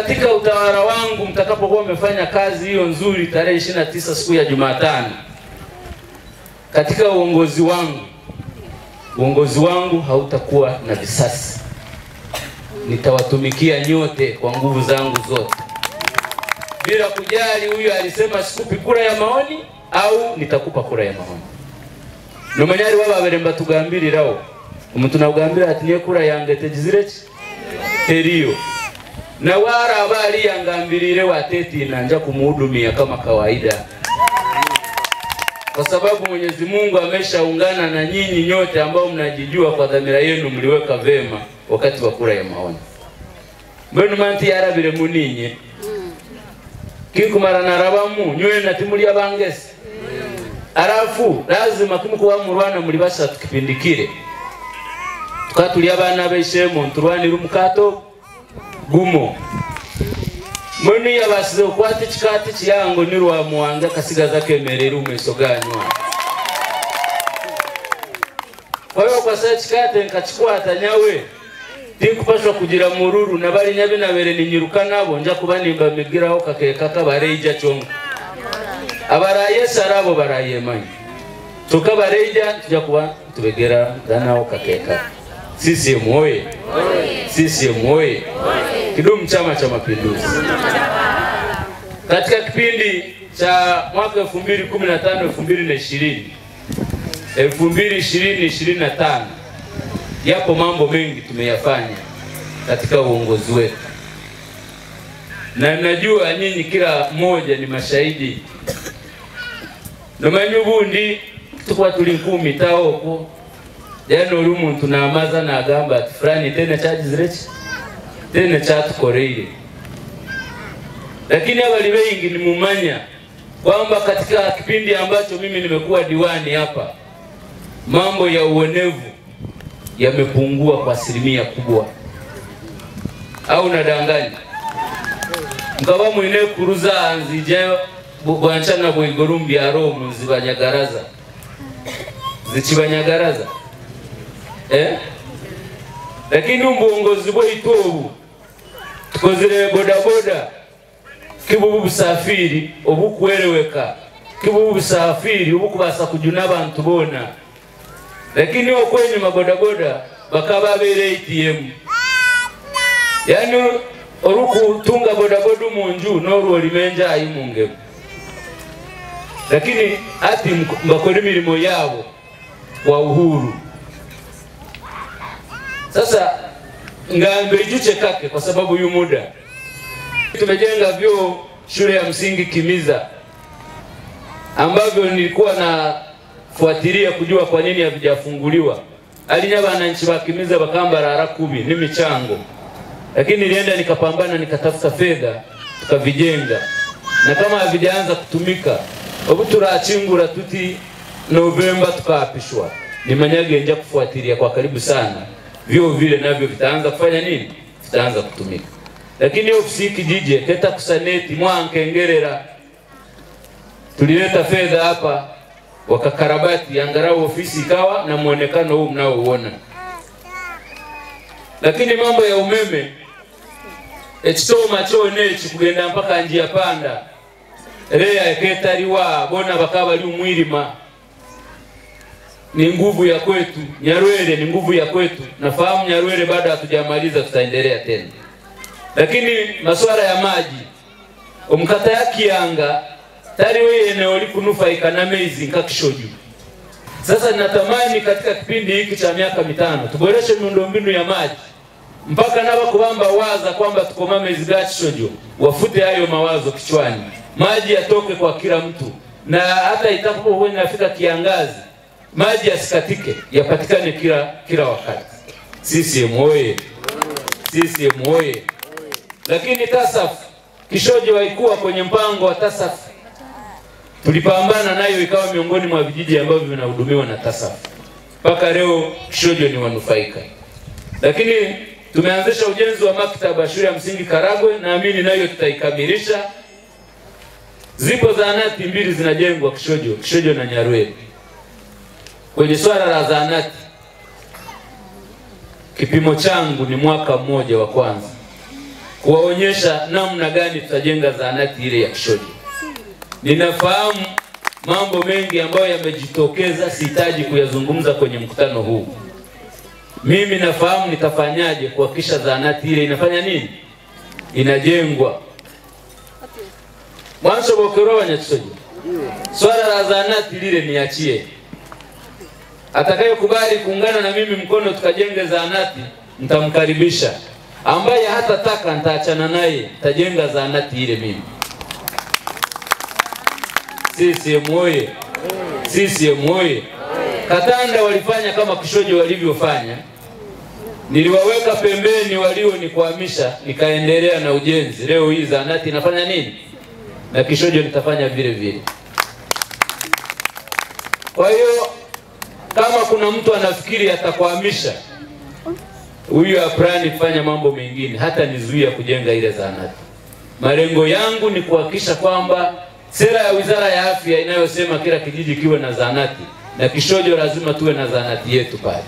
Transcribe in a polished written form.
katika utawala wangu mtakapokuwa mmefanya kazi hiyo nzuri tarehe 29 siku ya Jumatano, katika uongozi wangu hautakuwa na visasi. Nitawatumikia nyote kwa nguvu zangu zote, bila kujali huyu alisema sikupi kura ya maoni au nitakupa kura ya maoni. Nomanyari waba beremba tugambiriraho umuntu nagambira ati niye kura yange tegizireki teriyo, na wara abali yangambirire wateti nanja kumuhudumia kama kawaida, kwa sababu Mwenyezi Mungu ameshaungana na nyinyi nyote ambao mnajijua kwa dhamira yenu mliweka vema wakati wa kura ya maoni. Mbona manti yarabire muninye kikumara narabamu nywe na timuli abangese arafu lazima kumukuwa murwana muri basatu kipindikire tukatuli abana beshemo nturwanira umukato gumo mwenu yabasize kwati chikati chiyango nirwa muwanga kasigaza kemerera umesoganywa. Kwa hiyo kwa sasa chikate nkachikwata nyawe tikupashwa kugira mururu nabali nyabe nabere ninyiruka nabo nja kubanimba migiraho kakeka kabareija chonga abaraye sarabo baraye manyi tukabareija tujya kuba tubegera danao kakeka. Sisi moye kidumu Chama cha Mapinduzi. Katika kipindi cha mwaka 2015 2020 yapo mambo mengi tumeyafanya katika uongozi wetu, na najua nyinyi kila mmoja ni mashahidi. Nomanyu bundi tukwa tuli 10 taoko yano uri umuntu namaza nagamba ati fulani tena chagizireki tena chatukoreire, lakini abali bengi ni mumanya kwamba katika kipindi ambacho mimi nimekuwa diwani hapa mambo ya uonevu yamepungua kwa asilimia kubwa. Au nadanganya? Mkaba mwine kuruza anzijayo bwanchana bwigorumbi aro muzibanyagaraza zikibanyagaraza lakini ubuongozi bwo itobu tukozere bodaboda kibubu busafiri obukwereweka kibubu busafiri obukubasa kujuna abantu bona, lakini okwenyu mabodaboda bakaba bere ATM. Yani oruku tunga bodaboda munju noru limenja ayimungebo, lakini ati mbakore milimo yabo kwa uhuru. Sasa ngambe juche kake kwa sababu yu muda tumejenga vyoo shule ya msingi Kimiza ambavyo nilikuwa na fuatilia kujua kwa nini havijafunguliwa. Alinyaba wananchi wa Kimiza bakamba rara 10 ni michango, lakini nilienda nikapambana nikatafuta fedha tukavijenga, na kama havijaanza kutumika obutura chingura tuti Novemba tukaapishwa. Ni manyage nja kufuatilia kwa karibu sana vyo vile navyo vitaanza kufanya nini, vitaanza kutumika. Lakini ofisi kijiji teta kusaneti mwankengerera tulileta fedha hapa wakakarabati angalau ofisi ikawa na muonekano huu mnaoona. Lakini mambo ya umeme ekitoma chone kugenda mpaka njia panda rea eketariwa bona bakaba ali umwirima ni nguvu ya kwetu. Nyarwere ni nguvu ya kwetu. Nafahamu Nyarwere baada hatujamaliza tutaendelea tena. Lakini masuala ya maji omkata ya Kianga tari wewe eneo likunufaika na mezi nkakishoju. Sasa natamani katika kipindi hiki cha miaka 5 tuboreshe miundombinu ya maji mpaka naba kubamba waza kwamba tukoma mezi gachishoju wafute hayo mawazo kichwani. Maji yatoke kwa kila mtu, na hata itakapokuwa inafika kiangazi maji yasikatike, yapatikane kila wakati. CCM oye. Lakini TASAF Kishojo haikuwa kwenye mpango wa TASAF. Tulipambana nayo ikawa miongoni mwa vijiji ambavyo vinahudumiwa na TASAF. Mpaka leo Kishojo ni wanufaika. Lakini tumeanzisha ujenzi wa maktaba shule ya msingi Karagwe, naamini nayo tutaikamilisha. Zipo zahanati 2 zinajengwa Kishojo na Nyarwere. Kwenye swala la zahanati kipimo changu ni mwaka mmoja wa kwanza. kuwaonyesha namna gani tutajenga zahanati ile ya Kishojo. Ninafahamu mambo mengi ambayo yamejitokeza, sihitaji kuyazungumza kwenye mkutano huu. Mimi nafahamu nitafanyaje kuhakikisha zahanati ile inafanya nini? Inajengwa. Mwanzo bokero Nyakishojo. Swala la zahanati lile niachie. Atakayekubali kuungana na mimi mkono tukajenge zahanati, nitamkaribisha. Ambaye hatataka nitaachana naye, nitajenga zahanati ile mimi. CCM oye! CCM oye! Katanda walifanya kama Kishojo walivyofanya. Niliwaweka pembeni walionikwamisha, nikaendelea na ujenzi. Leo hii zahanati inafanya nini? Na Kishojo nitafanya vile vile. Kwa hiyo kama kuna mtu anafikiri atakwamisha, huyu aprani kufanya mambo mengine, hata nizuia kujenga ile zahanati. Malengo yangu ni kuhakikisha kwamba sera ya Wizara ya Afya inayosema kila kijiji kiwe na zahanati, na Kishojo lazima tuwe na zahanati yetu pale.